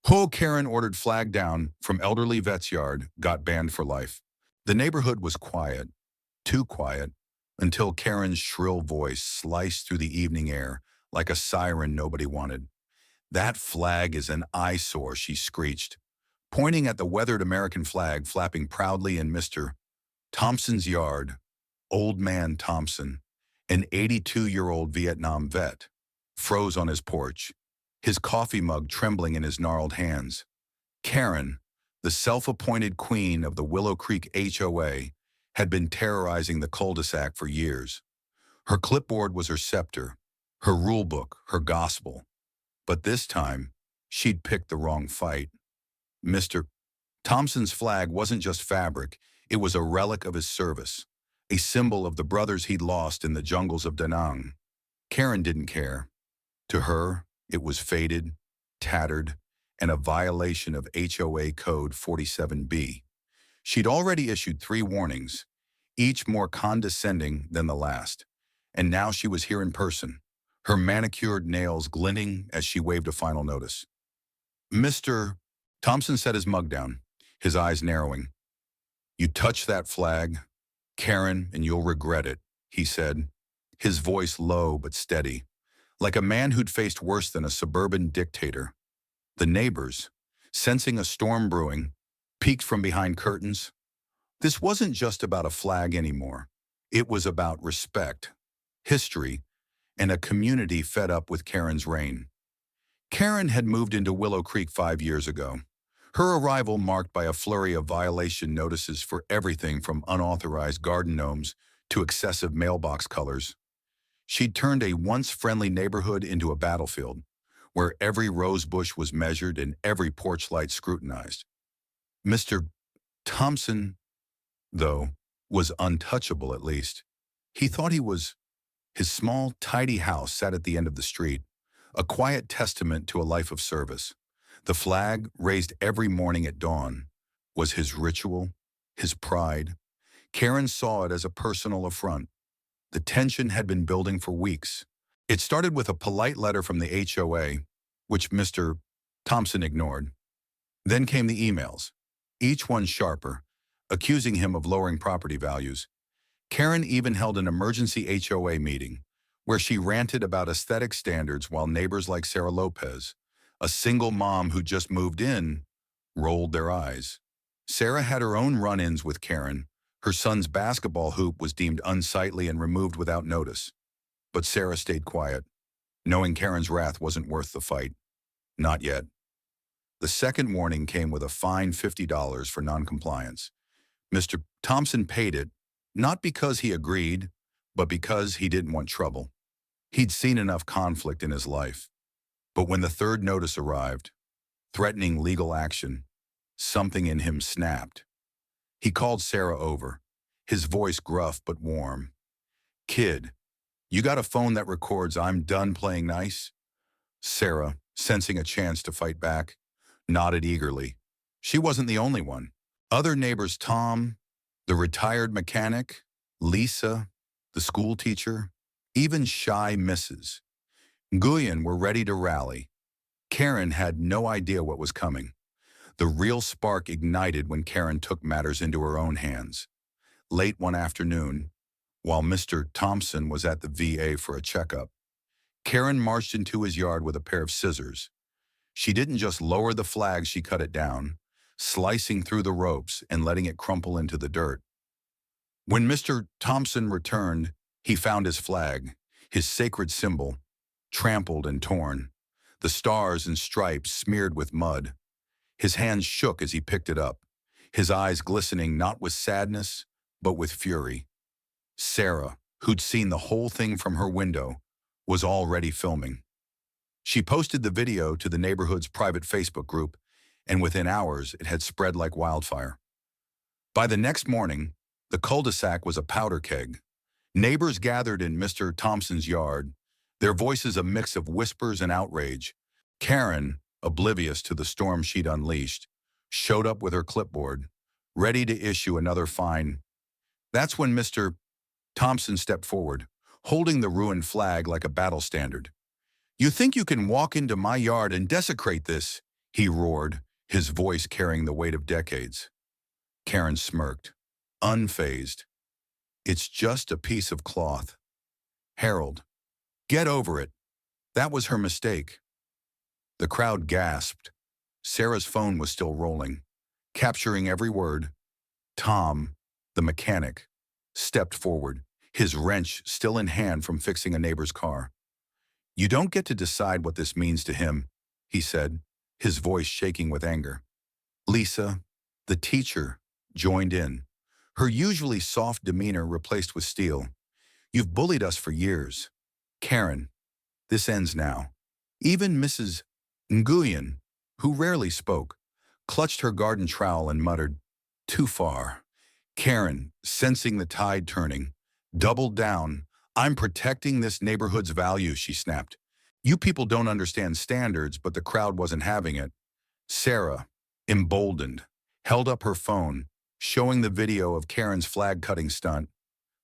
HOA Karen ordered flag down from elderly vet's yard, got banned for life. The neighborhood was quiet, too quiet, until Karen's shrill voice sliced through the evening air like a siren nobody wanted. "That flag is an eyesore," she screeched, pointing at the weathered American flag flapping proudly in Mr. Thompson's yard. Old man Thompson, an 82-year-old Vietnam vet, froze on his porch, his coffee mug trembling in his gnarled hands. Karen, the self-appointed queen of the Willow Creek HOA, had been terrorizing the cul-de-sac for years. Her clipboard was her scepter, her rulebook, her gospel. But this time, she'd picked the wrong fight. Mr. Thompson's flag wasn't just fabric, it was a relic of his service, a symbol of the brothers he'd lost in the jungles of Da Nang. Karen didn't care. To her, it was faded, tattered, and a violation of HOA Code 47B. She'd already issued 3 warnings, each more condescending than the last, and now she was here in person, her manicured nails glinting as she waved a final notice. "Mr. Thompson set his mug down, his eyes narrowing. "You touch that flag, Karen, and you'll regret it," he said, his voice low but steady, like a man who'd faced worse than a suburban dictator. The neighbors, sensing a storm brewing, peeked from behind curtains. This wasn't just about a flag anymore. It was about respect, history, and a community fed up with Karen's reign. Karen had moved into Willow Creek 5 years ago, her arrival marked by a flurry of violation notices for everything from unauthorized garden gnomes to excessive mailbox colors. She'd turned a once-friendly neighborhood into a battlefield, where every rose bush was measured and every porch light scrutinized. Mr. Thompson, though, was untouchable at least. He thought he was. His small, tidy house sat at the end of the street, a quiet testament to a life of service. The flag, raised every morning at dawn, was his ritual, his pride. Karen saw it as a personal affront. The tension had been building for weeks. It started with a polite letter from the HOA, which Mr. Thompson ignored. Then came the emails, each one sharper, accusing him of lowering property values. Karen even held an emergency HOA meeting, where she ranted about aesthetic standards while neighbors like Sarah Lopez, a single mom who just moved in, rolled their eyes. Sarah had her own run-ins with Karen. Her son's basketball hoop was deemed unsightly and removed without notice. But Sarah stayed quiet, knowing Karen's wrath wasn't worth the fight. Not yet. The second warning came with a fine $50 for noncompliance. Mr. Thompson paid it, not because he agreed, but because he didn't want trouble. He'd seen enough conflict in his life. But when the third notice arrived, threatening legal action, something in him snapped. He called Sarah over, his voice gruff but warm. "Kid, you got a phone that records 'I'm done playing nice'?" Sarah, sensing a chance to fight back, nodded eagerly. She wasn't the only one. Other neighbors, Tom, the retired mechanic, Lisa, the school teacher, even shy Mrs. Nguyen were ready to rally. Karen had no idea what was coming. The real spark ignited when Karen took matters into her own hands. Late one afternoon, while Mr. Thompson was at the VA for a checkup, Karen marched into his yard with a pair of scissors. She didn't just lower the flag, she cut it down, slicing through the ropes and letting it crumple into the dirt. When Mr. Thompson returned, he found his flag, his sacred symbol, trampled and torn, the stars and stripes smeared with mud. His hands shook as he picked it up, his eyes glistening not with sadness, but with fury. Sarah, who'd seen the whole thing from her window, was already filming. She posted the video to the neighborhood's private Facebook group, and within hours it had spread like wildfire. By the next morning, the cul-de-sac was a powder keg. Neighbors gathered in Mr. Thompson's yard, their voices a mix of whispers and outrage. Karen, oblivious to the storm she'd unleashed, showed up with her clipboard, ready to issue another fine. That's when Mr. Thompson stepped forward, holding the ruined flag like a battle standard. "You think you can walk into my yard and desecrate this?" he roared, his voice carrying the weight of decades. Karen smirked, unfazed. It's just a piece of cloth. Harold, get over it. That was her mistake. The crowd gasped. Sarah's phone was still rolling, capturing every word. Tom, the mechanic, stepped forward, his wrench still in hand from fixing a neighbor's car. You don't get to decide what this means to him, he said, his voice shaking with anger. Lisa, the teacher, joined in, her usually soft demeanor replaced with steel. You've bullied us for years. Karen, this ends now. Even Mrs. Nguyen, who rarely spoke, clutched her garden trowel and muttered, too far. Karen, sensing the tide turning, doubled down. I'm protecting this neighborhood's value, she snapped. You people don't understand standards, but the crowd wasn't having it. Sarah, emboldened, held up her phone, showing the video of Karen's flag-cutting stunt.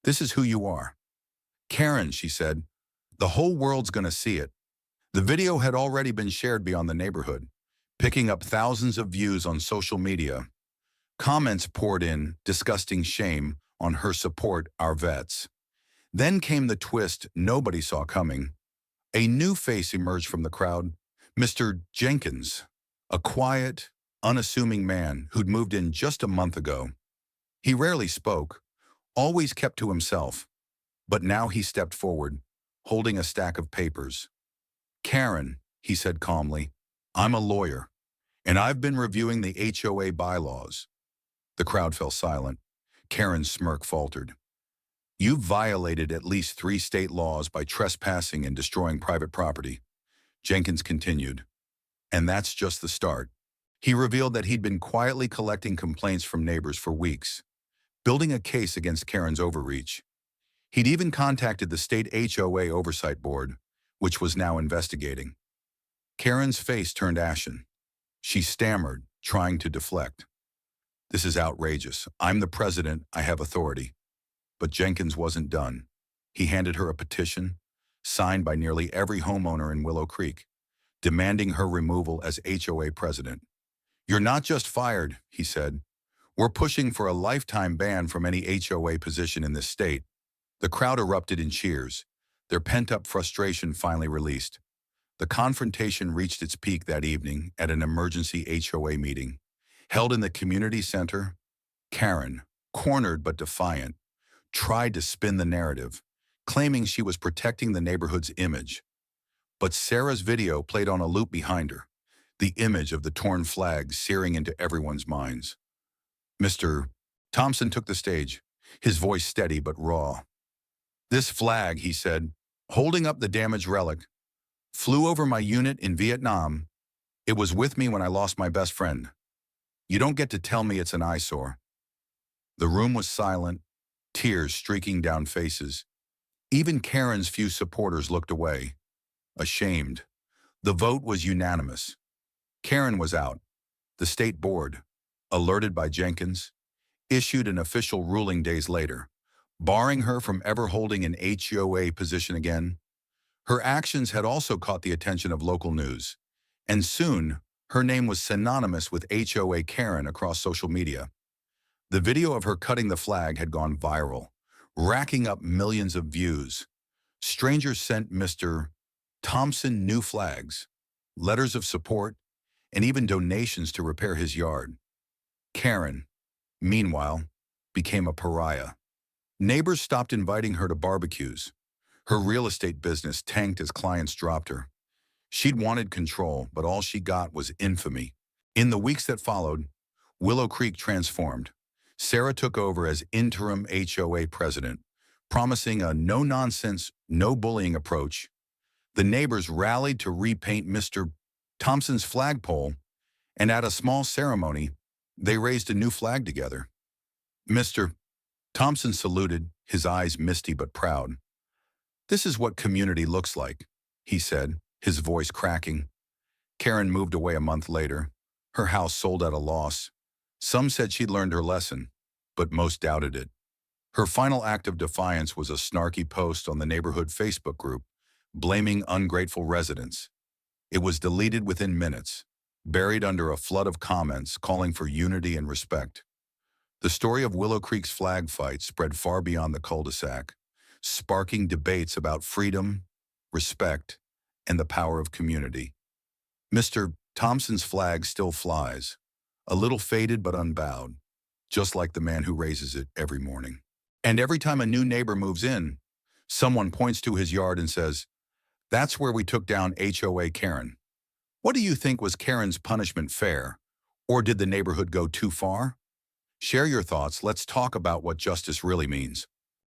This is who you are. Karen, she said, the whole world's gonna see it. The video had already been shared beyond the neighborhood, picking up thousands of views on social media. Comments poured in, disgusting shame on her support our vets. Then came the twist nobody saw coming. A new face emerged from the crowd, Mr. Jenkins, a quiet, unassuming man who'd moved in just a month ago. He rarely spoke, always kept to himself, but now he stepped forward, holding a stack of papers. Karen, he said calmly, I'm a lawyer, and I've been reviewing the HOA bylaws. The crowd fell silent. Karen's smirk faltered. You've violated at least 3 state laws by trespassing and destroying private property. Jenkins continued. And that's just the start. He revealed that he'd been quietly collecting complaints from neighbors for weeks, building a case against Karen's overreach. He'd even contacted the state HOA Oversight Board, which was now investigating. Karen's face turned ashen. She stammered, trying to deflect. This is outrageous. I'm the president. I have authority. But Jenkins wasn't done. He handed her a petition, signed by nearly every homeowner in Willow Creek, demanding her removal as HOA president. You're not just fired, he said. We're pushing for a lifetime ban from any HOA position in this state. The crowd erupted in cheers, their pent-up frustration finally released. The confrontation reached its peak that evening at an emergency HOA meeting. Held in the community center, Karen, cornered but defiant, tried to spin the narrative, claiming she was protecting the neighborhood's image. But Sarah's video played on a loop behind her, the image of the torn flag searing into everyone's minds. Mr. Thompson took the stage, his voice steady but raw. This flag, he said, holding up the damaged relic, flew over my unit in Vietnam. It was with me when I lost my best friend. You don't get to tell me it's an eyesore. The room was silent, tears streaking down faces. Even Karen's few supporters looked away, ashamed. The vote was unanimous. Karen was out. The state board, alerted by Jenkins, issued an official ruling days later, barring her from ever holding an HOA position again. Her actions had also caught the attention of local news, and soon her name was synonymous with HOA Karen across social media. The video of her cutting the flag had gone viral, racking up millions of views. Strangers sent Mr. Thompson new flags, letters of support, and even donations to repair his yard. Karen, meanwhile, became a pariah. Neighbors stopped inviting her to barbecues. Her real estate business tanked as clients dropped her. She'd wanted control, but all she got was infamy. In the weeks that followed, Willow Creek transformed. Sarah took over as interim HOA president, promising a no-nonsense, no-bullying approach. The neighbors rallied to repaint Mr. Thompson's flagpole, and at a small ceremony, they raised a new flag together. Mr. Thompson saluted, his eyes misty but proud. This is what community looks like, he said, his voice cracking. Karen moved away a month later, her house sold at a loss. Some said she'd learned her lesson, but most doubted it. Her final act of defiance was a snarky post on the neighborhood Facebook group, blaming ungrateful residents. It was deleted within minutes, buried under a flood of comments calling for unity and respect. The story of Willow Creek's flag fight spread far beyond the cul-de-sac, sparking debates about freedom, respect, and the power of community. Mr. Thompson's flag still flies, a little faded but unbowed, just like the man who raises it every morning. And every time a new neighbor moves in, someone points to his yard and says, "That's where we took down HOA Karen." What do you think, was Karen's punishment fair? Or did the neighborhood go too far? Share your thoughts. Let's talk about what justice really means.